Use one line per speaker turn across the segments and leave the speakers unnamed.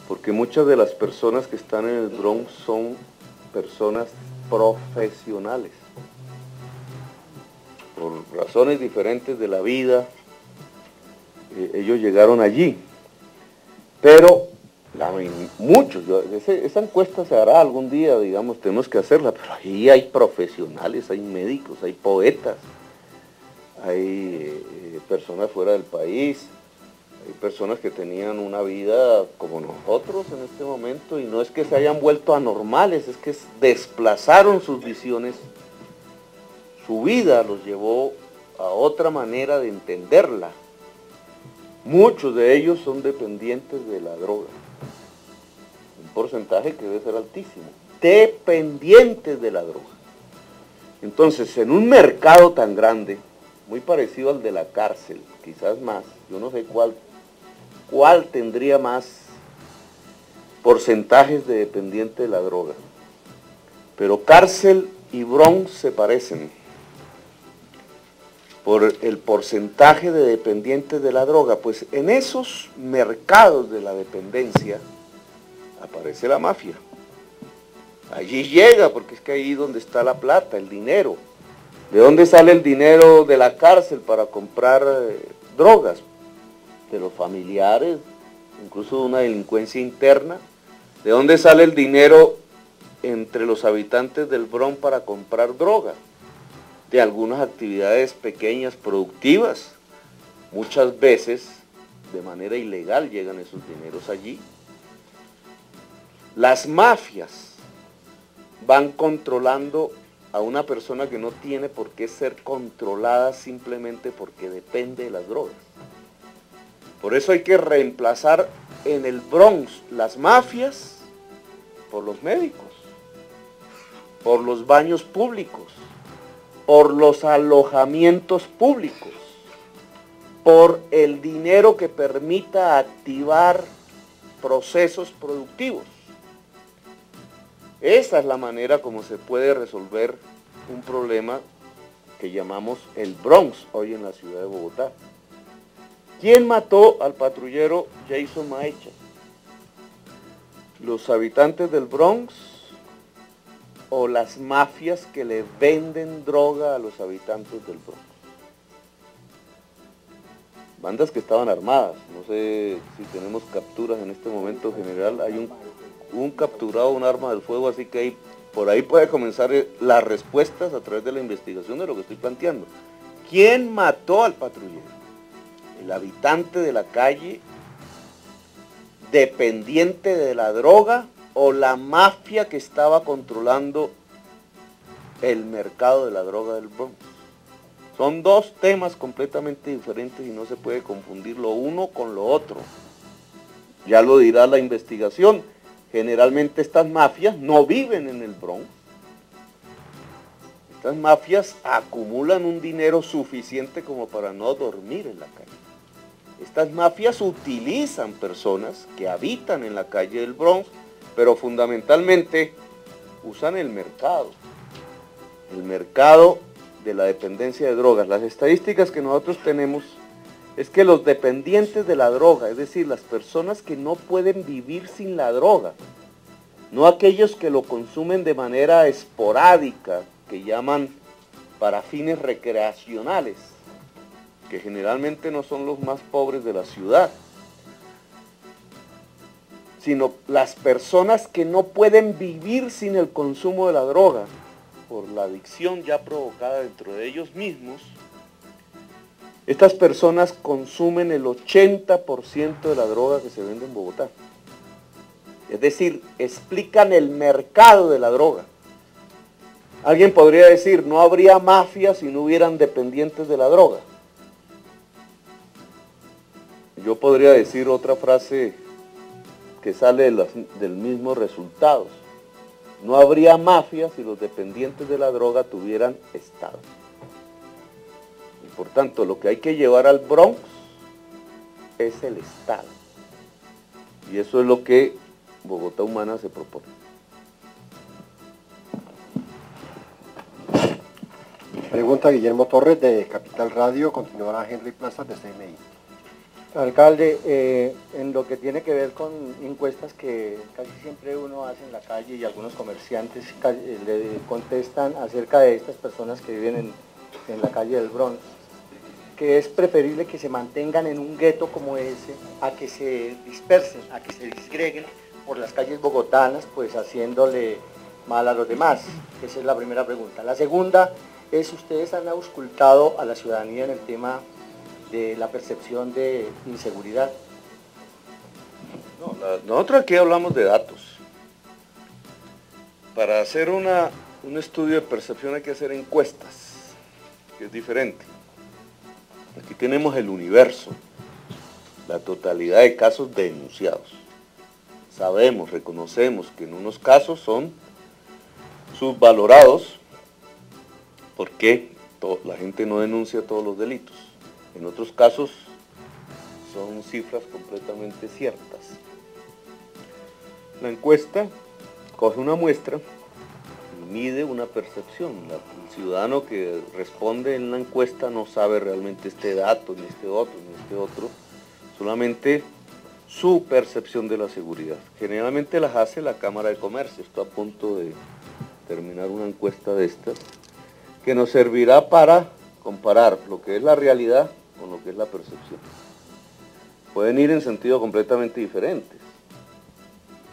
porque muchas de las personas que están en el Bronx son personas profesionales. Por razones diferentes de la vida, ellos llegaron allí. Pero muchos, esa encuesta se hará algún día, digamos, tenemos que hacerla, pero ahí hay profesionales, hay médicos, hay poetas, hay personas fuera del país, hay personas que tenían una vida como nosotros en este momento, y no es que se hayan vuelto anormales, es que desplazaron sus visiones, su vida los llevó a otra manera de entenderla. Muchos de ellos son dependientes de la droga, un porcentaje que debe ser altísimo, dependientes de la droga. Entonces, en un mercado tan grande, muy parecido al de la cárcel, quizás más, yo no sé cuál tendría más porcentajes de dependientes de la droga, pero cárcel y Bronx se parecen por el porcentaje de dependientes de la droga. Pues en esos mercados de la dependencia aparece la mafia. Allí llega, porque es que ahí donde está la plata, el dinero. ¿De dónde sale el dinero de la cárcel para comprar drogas? De los familiares, incluso de una delincuencia interna. ¿De dónde sale el dinero entre los habitantes del Bronx para comprar droga? De algunas actividades pequeñas, productivas. Muchas veces, de manera ilegal, llegan esos dineros allí. Las mafias van controlando a una persona que no tiene por qué ser controlada simplemente porque depende de las drogas. Por eso hay que reemplazar en el Bronx las mafias por los médicos, por los baños públicos, por los alojamientos públicos, por el dinero que permita activar procesos productivos. Esa es la manera como se puede resolver un problema que llamamos el Bronx hoy en la ciudad de Bogotá. ¿Quién mató al patrullero Jason Maecha? ¿Los habitantes del Bronx o las mafias que le venden droga a los habitantes del Bronx? Bandas que estaban armadas. No sé si tenemos capturas en este momento general. Hay un capturado, un arma del fuego, así que por ahí puede comenzar las respuestas a través de la investigación de lo que estoy planteando. ¿Quién mató al patrullero? ¿El habitante de la calle, dependiente de la droga, o la mafia que estaba controlando el mercado de la droga del Bronx? Son dos temas completamente diferentes y no se puede confundir lo uno con lo otro. Ya lo dirá la investigación. Generalmente estas mafias no viven en el Bronx. Estas mafias acumulan un dinero suficiente como para no dormir en la calle. Estas mafias utilizan personas que habitan en la calle del Bronx, pero fundamentalmente usan el mercado de la dependencia de drogas. Las estadísticas que nosotros tenemos es que los dependientes de la droga, es decir, las personas que no pueden vivir sin la droga, no aquellos que lo consumen de manera esporádica, que llaman para fines recreacionales, que generalmente no son los más pobres de la ciudad, sino las personas que no pueden vivir sin el consumo de la droga, por la adicción ya provocada dentro de ellos mismos. Estas personas consumen el 80% de la droga que se vende en Bogotá. Es decir, explican el mercado de la droga. Alguien podría decir, no habría mafia si no hubieran dependientes de la droga. Yo podría decir otra frase que sale del mismo resultado. No habría mafia si los dependientes de la droga tuvieran Estado. Y por tanto, lo que hay que llevar al Bronx es el Estado. Y eso es lo que Bogotá Humana se propone.
Pregunta Guillermo Torres de Capital Radio, continuará Henry Plaza de CMI. Alcalde, en lo que tiene que ver con encuestas que casi siempre uno hace en la calle y algunos comerciantes le contestan acerca de estas personas que viven en la calle del Bronx, que es preferible que se mantengan en un gueto como ese a que se dispersen, a que se disgreguen por las calles bogotanas, pues haciéndole mal a los demás. Esa es la primera pregunta. La segunda es, ustedes han auscultado a la ciudadanía en el tema de la percepción de inseguridad.
No, nosotros aquí hablamos de datos. Para hacer un estudio de percepción hay que hacer encuestas, que es diferente. Aquí tenemos el universo, la totalidad de casos denunciados. Sabemos, reconocemos que en unos casos son subvalorados porque la gente no denuncia todos los delitos. En otros casos son cifras completamente ciertas. La encuesta coge una muestra y mide una percepción. El ciudadano que responde en la encuesta no sabe realmente este dato, ni este otro, ni este otro, solamente su percepción de la seguridad. Generalmente las hace la Cámara de Comercio. Estoy a punto de terminar una encuesta de estas, que nos servirá para comparar lo que es la realidad con lo que es la percepción. Pueden ir en sentido completamente diferentes,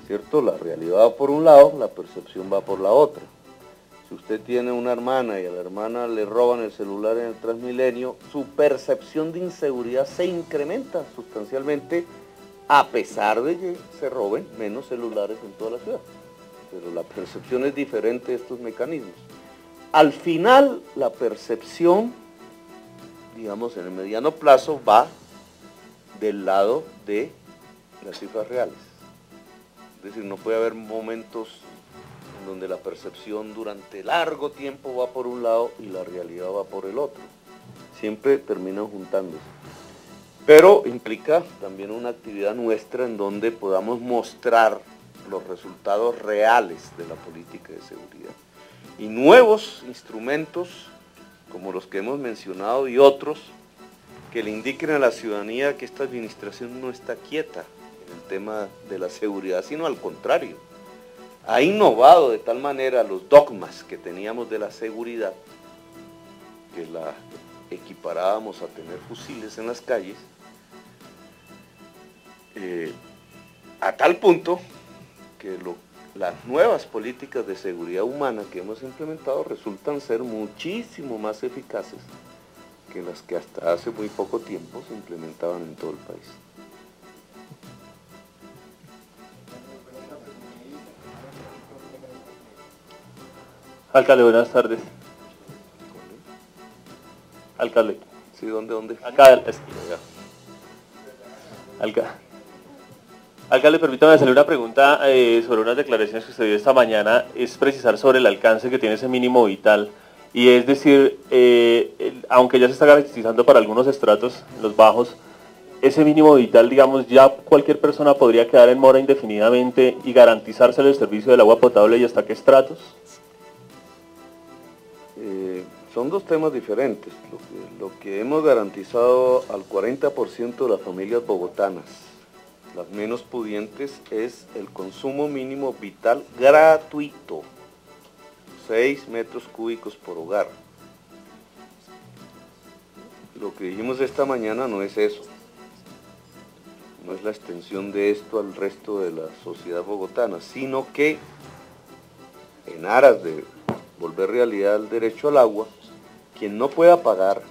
¿cierto? La realidad va por un lado, la percepción va por la otra. Si usted tiene una hermana y a la hermana le roban el celular en el Transmilenio, su percepción de inseguridad se incrementa sustancialmente, a pesar de que se roben menos celulares en toda la ciudad. Pero la percepción es diferente de estos mecanismos. Al final, la percepción, digamos, en el mediano plazo, va del lado de las cifras reales. Es decir, no puede haber momentos en donde la percepción durante largo tiempo va por un lado y la realidad va por el otro. Siempre terminan juntándose. Pero implica también una actividad nuestra en donde podamos mostrar los resultados reales de la política de seguridad. Y nuevos instrumentos, como los que hemos mencionado y otros, que le indiquen a la ciudadanía que esta administración no está quieta en el tema de la seguridad, sino al contrario. Ha innovado de tal manera los dogmas que teníamos de la seguridad, que la equiparábamos a tener fusiles en las calles, a tal punto que las nuevas políticas de seguridad humana que hemos implementado resultan ser muchísimo más eficaces que las que hasta hace muy poco tiempo se implementaban en todo el país.
Alcalde, buenas tardes. Alcalde.
Sí, ¿dónde?
Acá, Alcalde, permítame hacerle una pregunta sobre unas declaraciones que usted dio esta mañana. Es precisar sobre el alcance que tiene ese mínimo vital. Y es decir, aunque ya se está garantizando para algunos estratos, los bajos, ese mínimo vital, digamos, ya cualquier persona podría quedar en mora indefinidamente y garantizarse el servicio del agua potable, ¿y hasta qué estratos?
Son dos temas diferentes. Lo que hemos garantizado al 40% de las familias bogotanas, las menos pudientes, es el consumo mínimo vital gratuito, 6 metros cúbicos por hogar. Lo que dijimos esta mañana no es eso, no es la extensión de esto al resto de la sociedad bogotana, sino que en aras de volver realidad el derecho al agua, quien no pueda pagar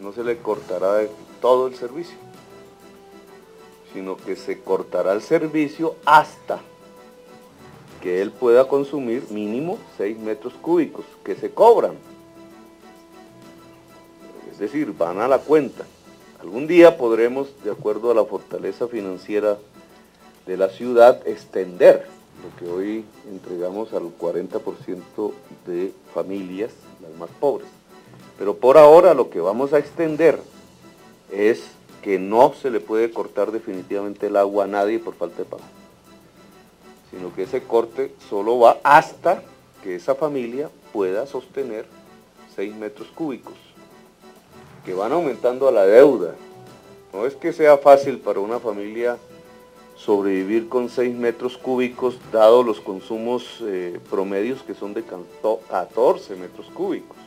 no se le cortará de todo el servicio, sino que se cortará el servicio hasta que él pueda consumir mínimo 6 metros cúbicos, que se cobran. Es decir, van a la cuenta. Algún día podremos, de acuerdo a la fortaleza financiera de la ciudad, extender lo que hoy entregamos al 40% de familias, las más pobres. Pero por ahora lo que vamos a extender es que no se le puede cortar definitivamente el agua a nadie por falta de pago, sino que ese corte solo va hasta que esa familia pueda sostener 6 metros cúbicos, que van aumentando a la deuda No es que sea fácil para una familia sobrevivir con 6 metros cúbicos, dado los consumos promedios que son de 14 metros cúbicos.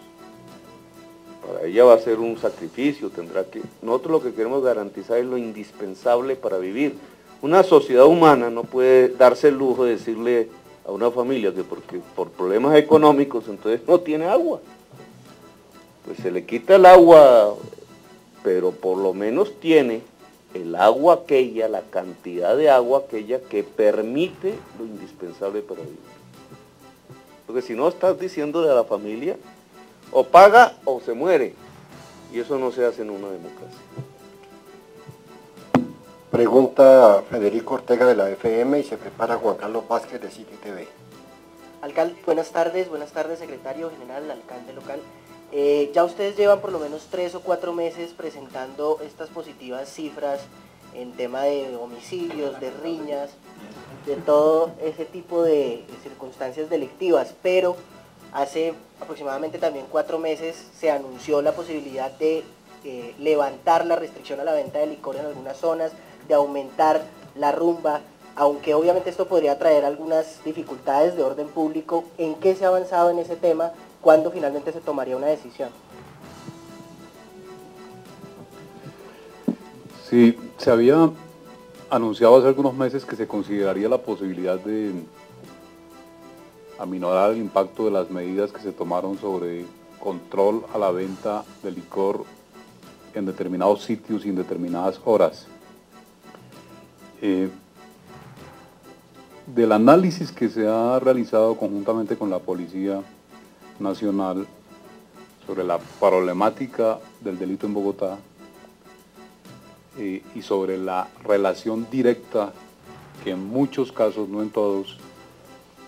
Para ella va a ser un sacrificio, nosotros lo que queremos garantizar es lo indispensable para vivir. Una sociedad humana no puede darse el lujo de decirle a una familia que porque por problemas económicos entonces no tiene agua. Pues se le quita el agua, pero por lo menos tiene el agua aquella, la cantidad de agua aquella que permite lo indispensable para vivir. Porque si no estás diciéndole a la familia, o paga o se muere, y eso no se hace en una democracia.
Pregunta Federico Ortega de la FM y se prepara Juan Carlos Vázquez de City TV.
Alcalde, buenas tardes, secretario general, alcalde local. Ya ustedes llevan por lo menos 3 o 4 meses presentando estas positivas cifras en tema de homicidios, de riñas, de todo ese tipo de circunstancias delictivas, pero hace aproximadamente también 4 meses se anunció la posibilidad de levantar la restricción a la venta de licor en algunas zonas, de aumentar la rumba, aunque obviamente esto podría traer algunas dificultades de orden público. ¿En qué se ha avanzado en ese tema? ¿Cuándo finalmente se tomaría una decisión?
Sí, se había anunciado hace algunos meses que se consideraría la posibilidad de aminorar el impacto de las medidas que se tomaron sobre control a la venta de licor en determinados sitios y en determinadas horas. Del análisis que se ha realizado conjuntamente con la Policía Nacional sobre la problemática del delito en Bogotá y sobre la relación directa que en muchos casos, no en todos,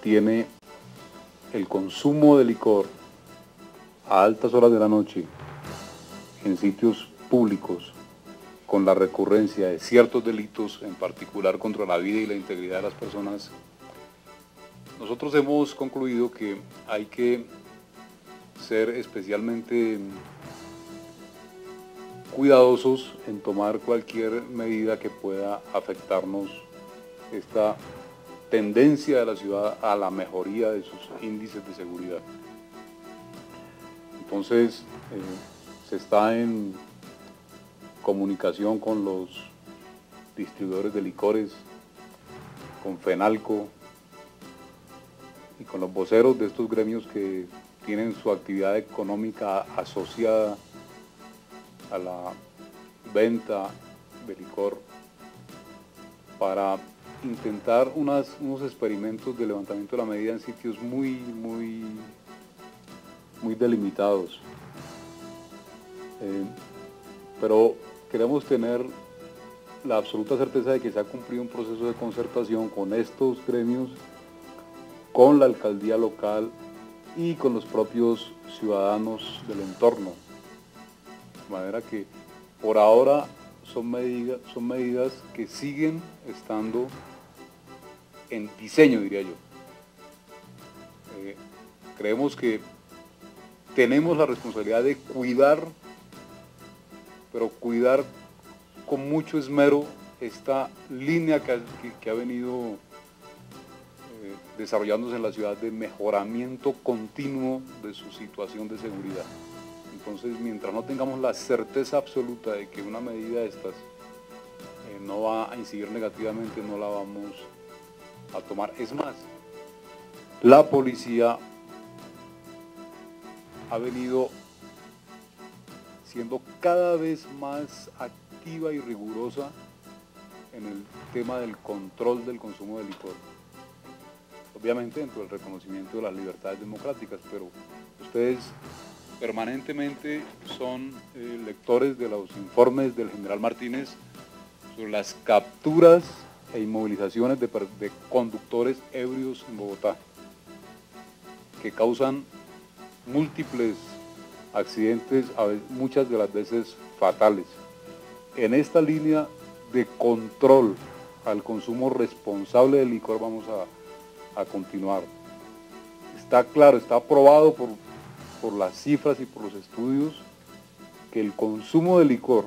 tiene el consumo de licor a altas horas de la noche en sitios públicos con la recurrencia de ciertos delitos, en particular contra la vida y la integridad de las personas, nosotros hemos concluido que hay que ser especialmente cuidadosos en tomar cualquier medida que pueda afectarnos esta tendencia de la ciudad a la mejoría de sus índices de seguridad. Entonces, se está en comunicación con los distribuidores de licores, con FENALCO y con los voceros de estos gremios que tienen su actividad económica asociada a la venta de licor, para intentar unos experimentos de levantamiento de la medida en sitios muy delimitados. Pero queremos tener la absoluta certeza de que se ha cumplido un proceso de concertación con estos gremios, con la alcaldía local y con los propios ciudadanos del entorno. De manera que por ahora son medidas que siguen estando en diseño, diría yo. Creemos que tenemos la responsabilidad de cuidar, pero cuidar con mucho esmero esta línea que ha venido desarrollándose en la ciudad de mejoramiento continuo de su situación de seguridad. Entonces, mientras no tengamos la certeza absoluta de que una medida de estas no va a incidir negativamente, no la vamos a tomar. Es más, la policía ha venido siendo cada vez más activa y rigurosa en el tema del control del consumo de licor. Obviamente dentro del reconocimiento de las libertades democráticas, pero ustedes permanentemente son lectores de los informes del general Martínez sobre las capturas e inmovilizaciones de conductores ebrios en Bogotá, que causan múltiples accidentes, muchas de las veces fatales. En esta línea de control al consumo responsable de licor vamos a continuar. Está claro, está aprobado por las cifras y por los estudios que el consumo de licor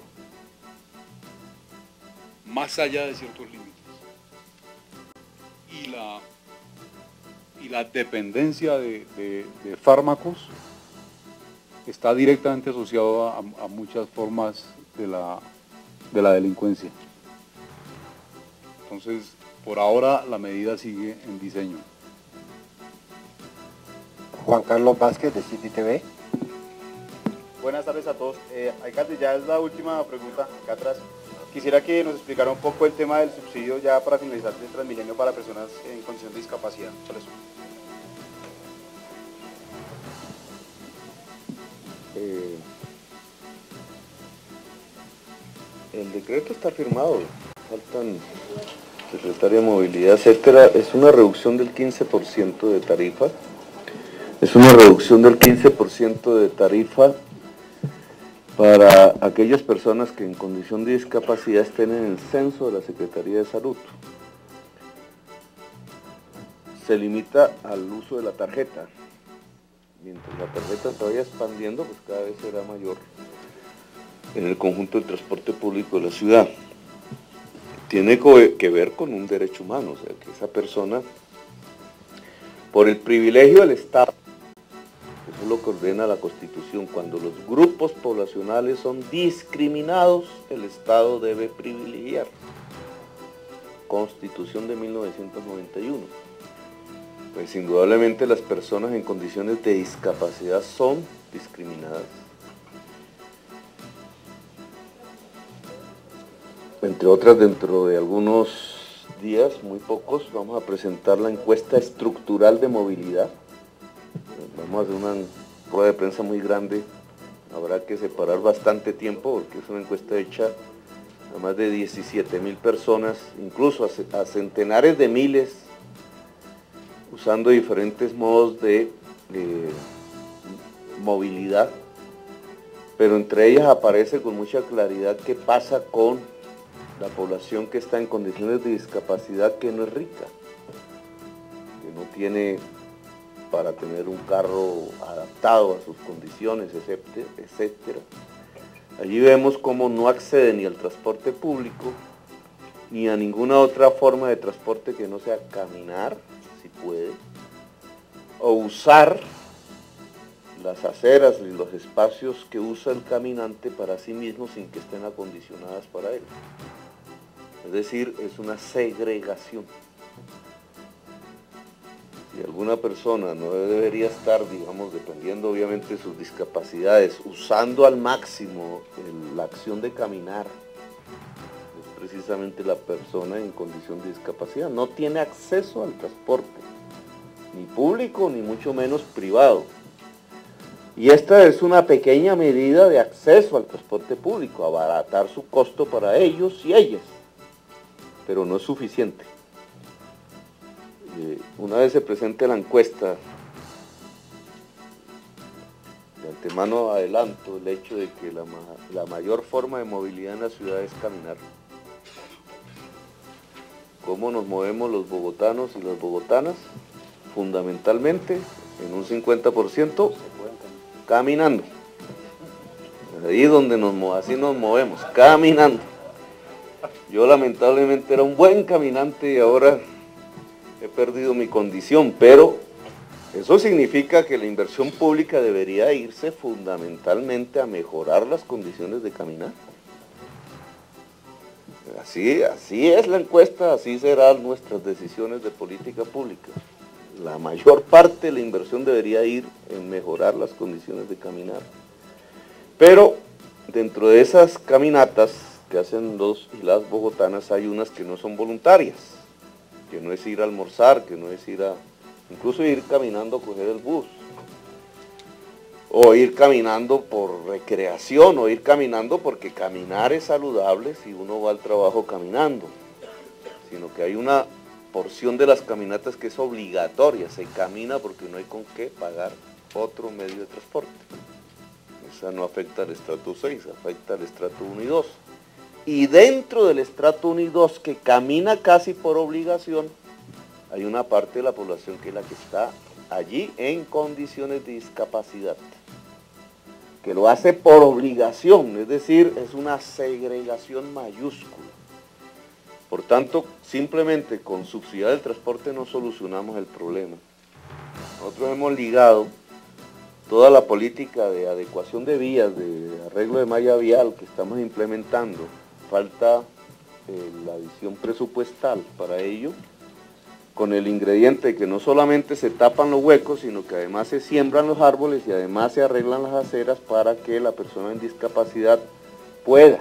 más allá de ciertos límites. Y la dependencia de fármacos está directamente asociado a muchas formas de la delincuencia. Entonces, por ahora la medida sigue en diseño.
Juan Carlos Vázquez, de City TV.
Buenas tardes a todos. Alcalde, ya es la última pregunta acá atrás. Quisiera que nos explicara un poco el tema del subsidio ya para finalizar el Transmilenio para personas en condición de discapacidad. Solo eso.
El decreto está firmado, faltan secretario de Movilidad, etcétera. Es una reducción del 15% de tarifa. Es una reducción del 15% de tarifa para aquellas personas que en condición de discapacidad estén en el censo de la Secretaría de Salud. Se limita al uso de la tarjeta. Mientras la tarjeta se vaya expandiendo, pues cada vez será mayor en el conjunto del transporte público de la ciudad. Tiene que ver con un derecho humano, o sea, que esa persona, por el privilegio del Estado, eso es lo que ordena la Constitución, cuando los grupos poblacionales son discriminados, el Estado debe privilegiar. Constitución de 1991. Pues indudablemente las personas en condiciones de discapacidad son discriminadas. Entre otras, dentro de algunos días, muy pocos, vamos a presentar la encuesta estructural de movilidad. Vamos a hacer una rueda de prensa muy grande, habrá que separar bastante tiempo porque es una encuesta hecha a más de 17.000 personas, incluso a centenares de miles, usando diferentes modos de movilidad, pero entre ellas aparece con mucha claridad qué pasa con la población que está en condiciones de discapacidad que no es rica, que no tiene para tener un carro adaptado a sus condiciones, etcétera. Allí vemos cómo no accede ni al transporte público, ni a ninguna otra forma de transporte que no sea caminar, si puede, o usar las aceras y los espacios que usa el caminante para sí mismo sin que estén acondicionadas para él. Es decir, es una segregación. Si alguna persona no debería estar, digamos, dependiendo obviamente de sus discapacidades, usando al máximo la acción de caminar, es precisamente la persona en condición de discapacidad. No tiene acceso al transporte, ni público, ni mucho menos privado. Y esta es una pequeña medida de acceso al transporte público, abaratar su costo para ellos y ellas, pero no es suficiente. Una vez se presente la encuesta, de antemano adelanto el hecho de que la mayor forma de movilidad en la ciudad es caminar. ¿Cómo nos movemos los bogotanos y las bogotanas? Fundamentalmente, en un 50%, caminando. Ahí donde así nos movemos, caminando. Yo lamentablemente era un buen caminante y ahora he perdido mi condición, pero eso significa que la inversión pública debería irse fundamentalmente a mejorar las condiciones de caminar. Así es la encuesta, así serán nuestras decisiones de política pública. La mayor parte de la inversión debería ir en mejorar las condiciones de caminar. Pero dentro de esas caminatas que hacen los y las bogotanas hay unas que no son voluntarias, que no es ir a almorzar, que no es incluso ir caminando a coger el bus, o ir caminando por recreación, o ir caminando porque caminar es saludable si uno va al trabajo caminando, sino que hay una porción de las caminatas que es obligatoria, se camina porque no hay con qué pagar otro medio de transporte. Esa no afecta al estrato 6, afecta al estrato 1 y 2. Y dentro del estrato 1 y 2, que camina casi por obligación, hay una parte de la población que es la que está allí en condiciones de discapacidad, que lo hace por obligación, es decir, es una segregación mayúscula. Por tanto, simplemente con subsidiar el transporte no solucionamos el problema. Nosotros hemos ligado toda la política de adecuación de vías, de arreglo de malla vial que estamos implementando. Falta la adición presupuestal para ello, con el ingrediente de que no solamente se tapan los huecos, sino que además se siembran los árboles y además se arreglan las aceras para que la persona en discapacidad pueda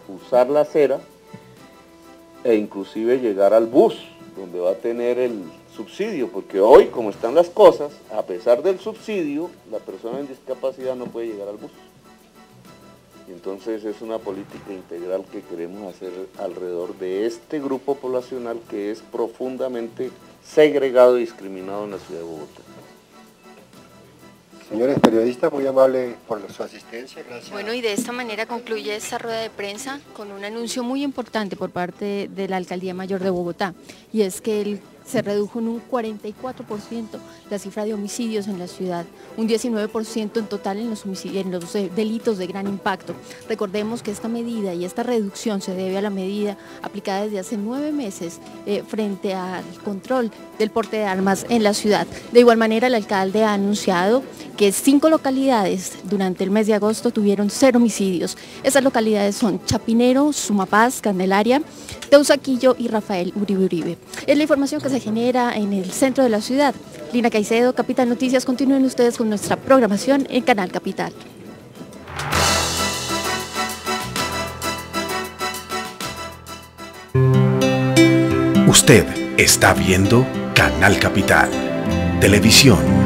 usar la acera e inclusive llegar al bus, donde va a tener el subsidio, porque hoy, como están las cosas, a pesar del subsidio, la persona en discapacidad no puede llegar al bus. Y entonces es una política integral que queremos hacer alrededor de este grupo poblacional que es profundamente segregado y discriminado en la ciudad de Bogotá.
Señores periodistas, muy amable por su asistencia, gracias.
Bueno, y de esta manera concluye esta rueda de prensa con un anuncio muy importante por parte de la Alcaldía Mayor de Bogotá, y es que se redujo en un 44% la cifra de homicidios en la ciudad, un 19% en total en los delitos de gran impacto. Recordemos que esta medida y esta reducción se debe a la medida aplicada desde hace 9 meses frente al control del porte de armas en la ciudad. De igual manera, el alcalde ha anunciado que 5 localidades durante el mes de agosto tuvieron 0 homicidios. Esas localidades son Chapinero, Sumapaz, Candelaria, Teusaquillo y Rafael Uribe Uribe. Es la información que se genera en el centro de la ciudad. Lina Caicedo, Capital Noticias. Continúen ustedes con nuestra programación en Canal Capital.
Usted está viendo Canal Capital, televisión.